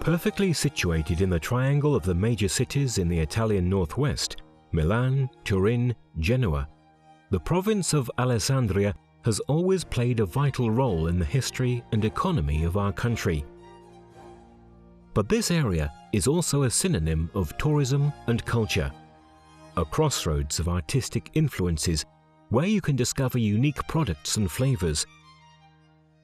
Perfectly situated in the triangle of the major cities in the Italian northwest, Milan, Turin, Genoa, the province of Alessandria has always played a vital role in the history and economy of our country. But this area is also a synonym of tourism and culture, a crossroads of artistic influences where you can discover unique products and flavors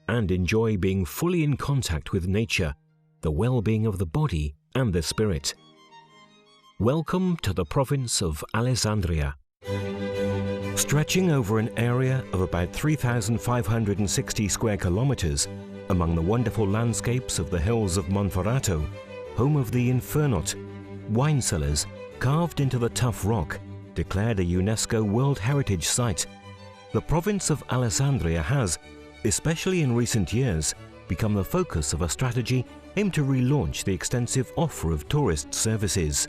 and enjoy being fully in contact with nature, the well-being of the body and the spirit. Welcome to the province of Alessandria. Stretching over an area of about 3,560 square kilometers, among the wonderful landscapes of the hills of Monferrato, home of the Infernot, wine cellars carved into the tough rock, declared a UNESCO World Heritage Site, the province of Alessandria has, especially in recent years, become the focus of a strategy aimed to relaunch the extensive offer of tourist services,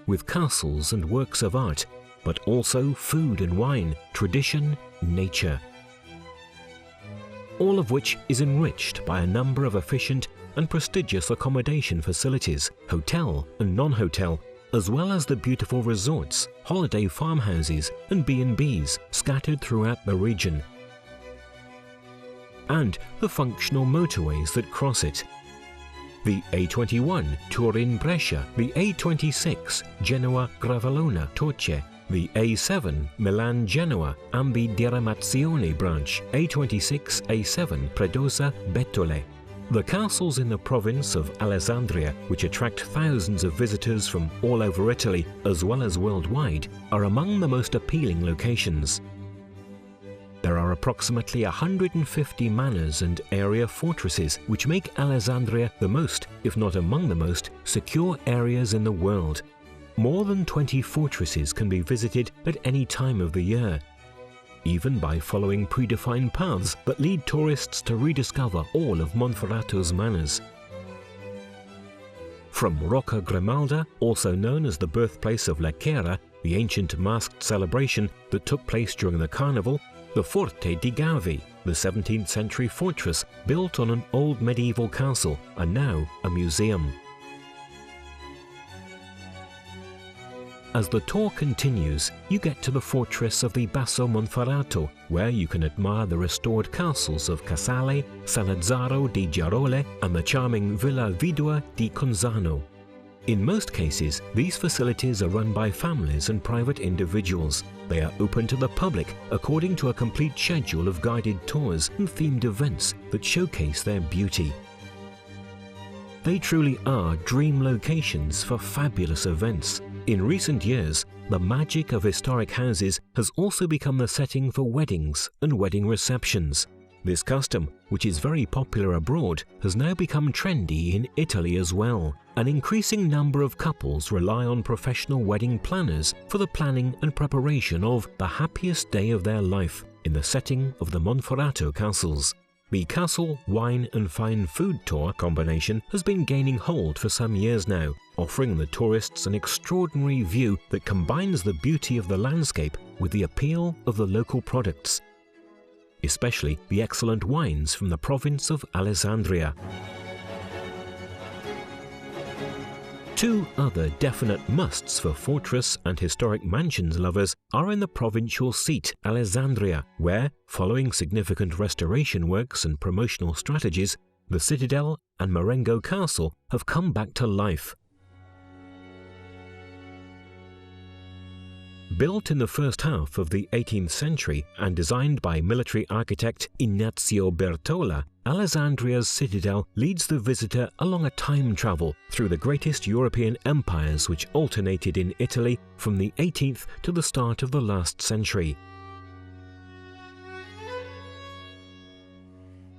with castles and works of art, but also food and wine, tradition, nature. All of which is enriched by a number of efficient and prestigious accommodation facilities, hotel and non-hotel, as well as the beautiful resorts, holiday farmhouses and B&Bs scattered throughout the region, and the functional motorways that cross it. The A21 Turin-Brescia, the A26 Genoa-Gravelona-Torce, the A7 Milan-Genoa and the Diramazione branch, A26-A7 Predosa-Bettole. The castles in the province of Alessandria, which attract thousands of visitors from all over Italy as well as worldwide, are among the most appealing locations. There are approximately 150 manors and area fortresses which make Alessandria the most, if not among the most, secure areas in the world. More than 20 fortresses can be visited at any time of the year, even by following predefined paths that lead tourists to rediscover all of Monferrato's manors. From Rocca Grimalda, also known as the birthplace of La Chiera, the ancient masked celebration that took place during the carnival, the Forte di Gavi, the 17th century fortress built on an old medieval castle and now a museum. As the tour continues, you get to the fortress of the Basso Monferrato, where you can admire the restored castles of Casale, Sanazzaro di Giarole and the charming Villa Vidua di Conzano. In most cases, these facilities are run by families and private individuals. They are open to the public according to a complete schedule of guided tours and themed events that showcase their beauty. They truly are dream locations for fabulous events. In recent years, the magic of historic houses has also become the setting for weddings and wedding receptions. This custom, which is very popular abroad, has now become trendy in Italy as well. An increasing number of couples rely on professional wedding planners for the planning and preparation of the happiest day of their life in the setting of the Monferrato castles. The Castle, Wine and Fine Food Tour combination has been gaining hold for some years now, offering the tourists an extraordinary view that combines the beauty of the landscape with the appeal of the local products, especially the excellent wines from the province of Alessandria. Two other definite musts for fortress and historic mansions lovers are in the provincial seat, Alessandria, where, following significant restoration works and promotional strategies, the citadel and Marengo Castle have come back to life. Built in the first half of the 18th century and designed by military architect Ignazio Bertola, Alessandria's citadel leads the visitor along a time travel through the greatest European empires which alternated in Italy from the 18th to the start of the last century.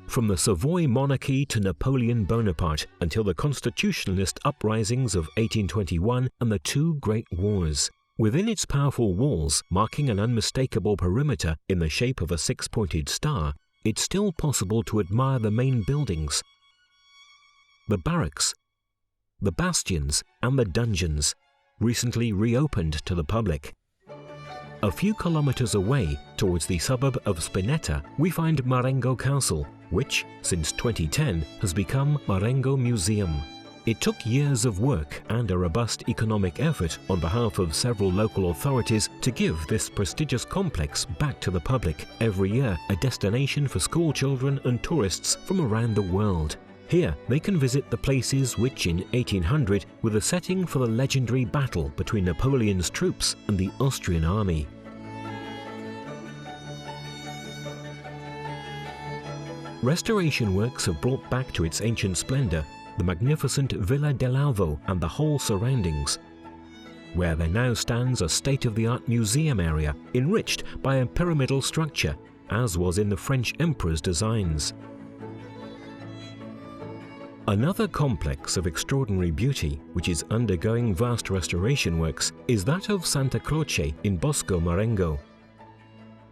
From the Savoy monarchy to Napoleon Bonaparte until the constitutionalist uprisings of 1821 and the two great wars. Within its powerful walls, marking an unmistakable perimeter in the shape of a six-pointed star, it's still possible to admire the main buildings, the barracks, the bastions and the dungeons, recently reopened to the public. A few kilometers away, towards the suburb of Spinetta, we find Marengo Castle, which, since 2010, has become Marengo Museum. It took years of work and a robust economic effort on behalf of several local authorities to give this prestigious complex back to the public, every year a destination for school children and tourists from around the world. Here they can visit the places which in 1800 were the setting for the legendary battle between Napoleon's troops and the Austrian army. Restoration works have brought back to its ancient splendor the magnificent Villa dell'Alvo and the whole surroundings, where there now stands a state-of-the-art museum area enriched by a pyramidal structure, as was in the French emperor's designs. Another complex of extraordinary beauty, which is undergoing vast restoration works, is that of Santa Croce in Bosco Marengo.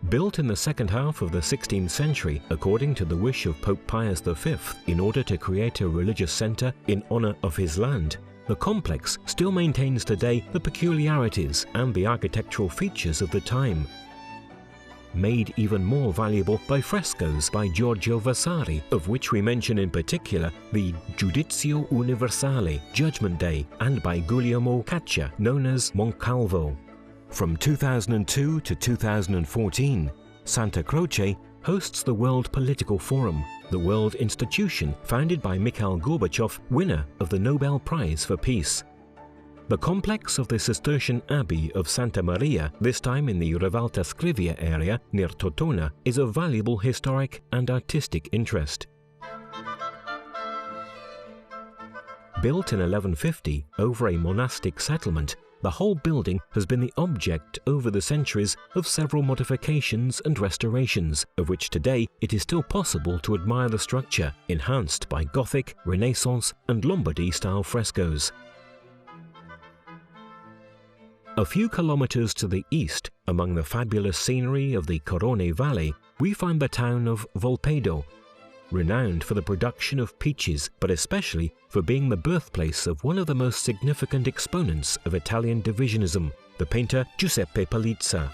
Built in the second half of the 16th century according to the wish of Pope Pius V in order to create a religious centre in honour of his land, the complex still maintains today the peculiarities and the architectural features of the time, made even more valuable by frescoes by Giorgio Vasari, of which we mention in particular the Giudizio Universale, Judgment Day, and by Guglielmo Caccia, known as Moncalvo. From 2002 to 2014, Santa Croce hosts the World Political Forum, the world institution founded by Mikhail Gorbachev, winner of the Nobel Prize for Peace. The complex of the Cistercian Abbey of Santa Maria, this time in the Rivalta Scrivia area near Tortona, is of valuable historic and artistic interest. Built in 1150 over a monastic settlement, the whole building has been the object over the centuries of several modifications and restorations, of which today it is still possible to admire the structure, enhanced by Gothic, Renaissance and Lombardy-style frescoes. A few kilometers to the east, among the fabulous scenery of the Corone Valley, we find the town of Volpedo, renowned for the production of peaches, but especially for being the birthplace of one of the most significant exponents of Italian divisionism, the painter Giuseppe Palizza.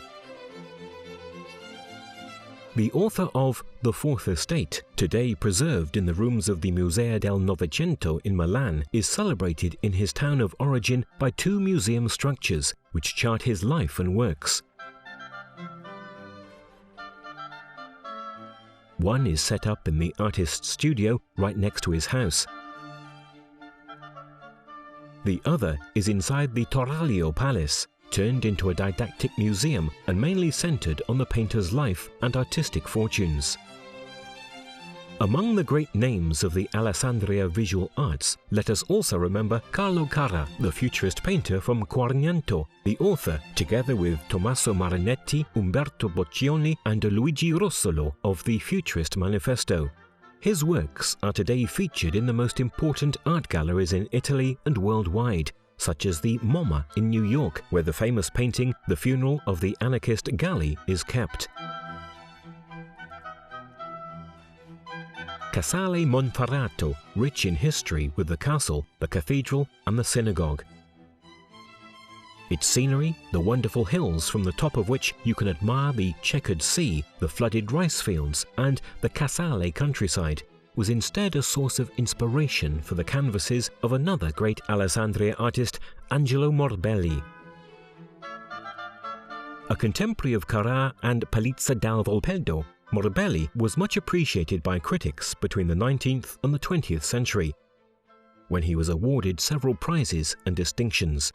The author of The Fourth Estate, today preserved in the rooms of the Museo del Novecento in Milan, is celebrated in his town of origin by two museum structures which chart his life and works. One is set up in the artist's studio right next to his house. The other is inside the Torraglio Palace, turned into a didactic museum and mainly centered on the painter's life and artistic fortunes. Among the great names of the Alessandria visual arts, let us also remember Carlo Carra, the futurist painter from Quarnianto, the author, together with Tommaso Marinetti, Umberto Boccioni and Luigi Russolo, of the Futurist Manifesto. His works are today featured in the most important art galleries in Italy and worldwide, such as the MoMA in New York, where the famous painting The Funeral of the Anarchist Galli is kept. Casale Monferrato, rich in history with the castle, the cathedral and the synagogue. Its scenery, the wonderful hills from the top of which you can admire the checkered sea, the flooded rice fields and the Casale countryside, was instead a source of inspiration for the canvases of another great Alessandria artist, Angelo Morbelli. A contemporary of Carrà and Palizza dal Volpedo, Morbelli was much appreciated by critics between the 19th and the 20th century, when he was awarded several prizes and distinctions.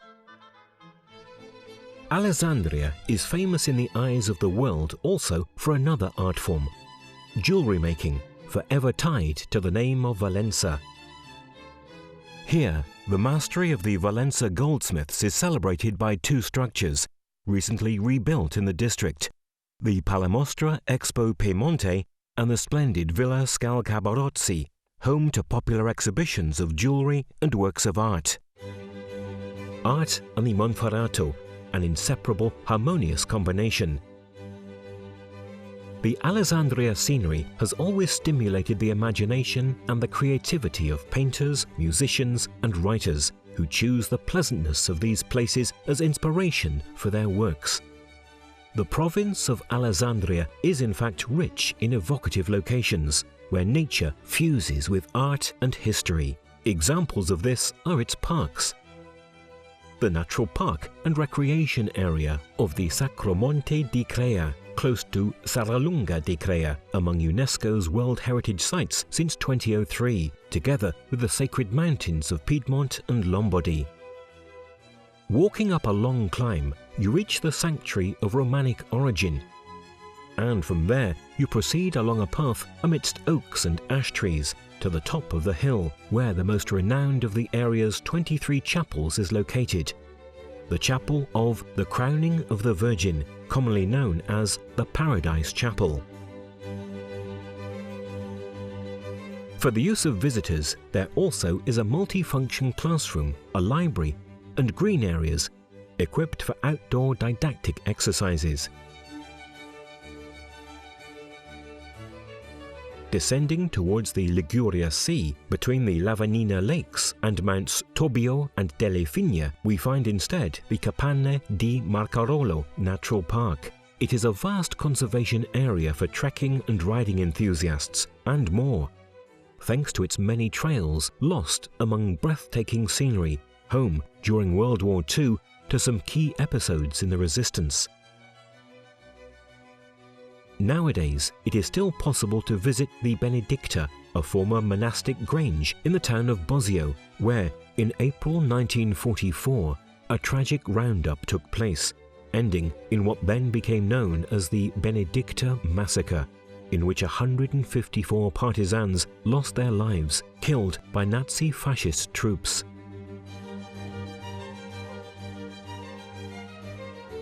Alessandria is famous in the eyes of the world also for another art form, jewellery making, forever tied to the name of Valenza. Here, the mastery of the Valenza goldsmiths is celebrated by two structures, recently rebuilt in the district, the Palamostra Expo Piemonte and the splendid Villa Scalcabarozzi, home to popular exhibitions of jewellery and works of art. Art and the Monferrato, an inseparable, harmonious combination. The Alessandria scenery has always stimulated the imagination and the creativity of painters, musicians and writers who choose the pleasantness of these places as inspiration for their works. The province of Alessandria is in fact rich in evocative locations, where nature fuses with art and history. Examples of this are its parks. The natural park and recreation area of the Sacromonte di Crea, close to Saralunga di Crea, among UNESCO's World Heritage Sites since 2003, together with the sacred mountains of Piedmont and Lombardy. Walking up a long climb, you reach the sanctuary of Romanic origin, and from there you proceed along a path amidst oaks and ash trees to the top of the hill, where the most renowned of the area's 23 chapels is located. The Chapel of the Crowning of the Virgin, commonly known as the Paradise Chapel. For the use of visitors, there also is a multifunction classroom, a library, and green areas, equipped for outdoor didactic exercises. Descending towards the Liguria Sea, between the Lavanina Lakes and Mounts Tobbio and Delle Figne, we find instead the Capanne di Marcarolo Natural Park. It is a vast conservation area for trekking and riding enthusiasts, and more, thanks to its many trails lost among breathtaking scenery, home during World War II to some key episodes in the Resistance. Nowadays, it is still possible to visit the Benedicta, a former monastic grange in the town of Bosio, where, in April 1944, a tragic roundup took place, ending in what then became known as the Benedicta Massacre, in which 154 partisans lost their lives, killed by Nazi fascist troops.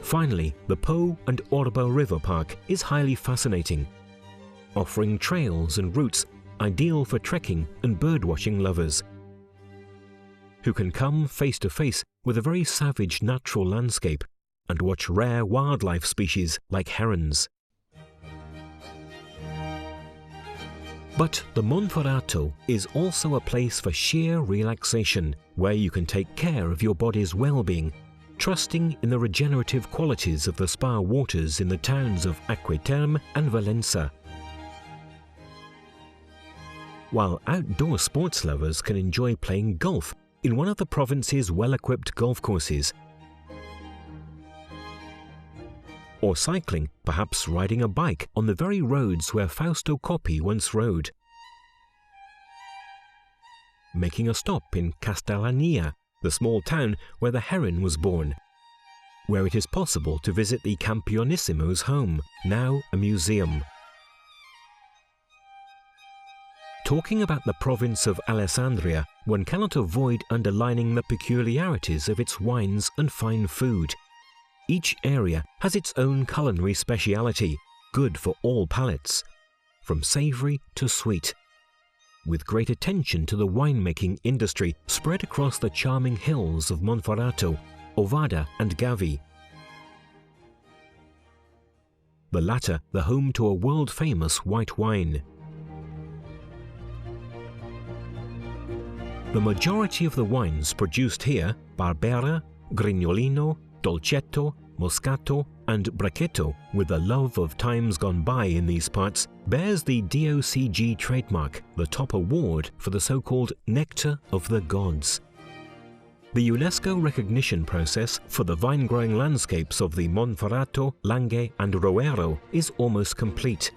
Finally, the Po and Orba River Park is highly fascinating, offering trails and routes ideal for trekking and birdwatching lovers, who can come face to face with a very savage natural landscape and watch rare wildlife species like herons. But the Monferrato is also a place for sheer relaxation, where you can take care of your body's well-being, trusting in the regenerative qualities of the spa waters in the towns of Aquiterme and Valenza. While outdoor sports lovers can enjoy playing golf in one of the province's well-equipped golf courses, or cycling, perhaps riding a bike on the very roads where Fausto Coppi once rode. Making a stop in Castellania, the small town where the heron was born, where it is possible to visit the Campionissimo's home, now a museum. Talking about the province of Alessandria, one cannot avoid underlining the peculiarities of its wines and fine food. Each area has its own culinary speciality, good for all palates, from savoury to sweet, with great attention to the winemaking industry spread across the charming hills of Monferrato, Ovada and Gavi. The latter the home to a world-famous white wine. The majority of the wines produced here, Barbera, Grignolino, Dolcetto, Moscato and Bracchetto, with the love of times gone by in these parts, bears the DOCG trademark, the top award for the so-called Nectar of the Gods. The UNESCO recognition process for the vine-growing landscapes of the Monferrato, Langhe and Roero is almost complete.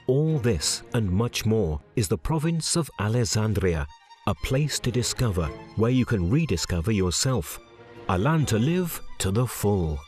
All this and much more is the province of Alessandria, a place to discover where you can rediscover yourself, a land to live to the full.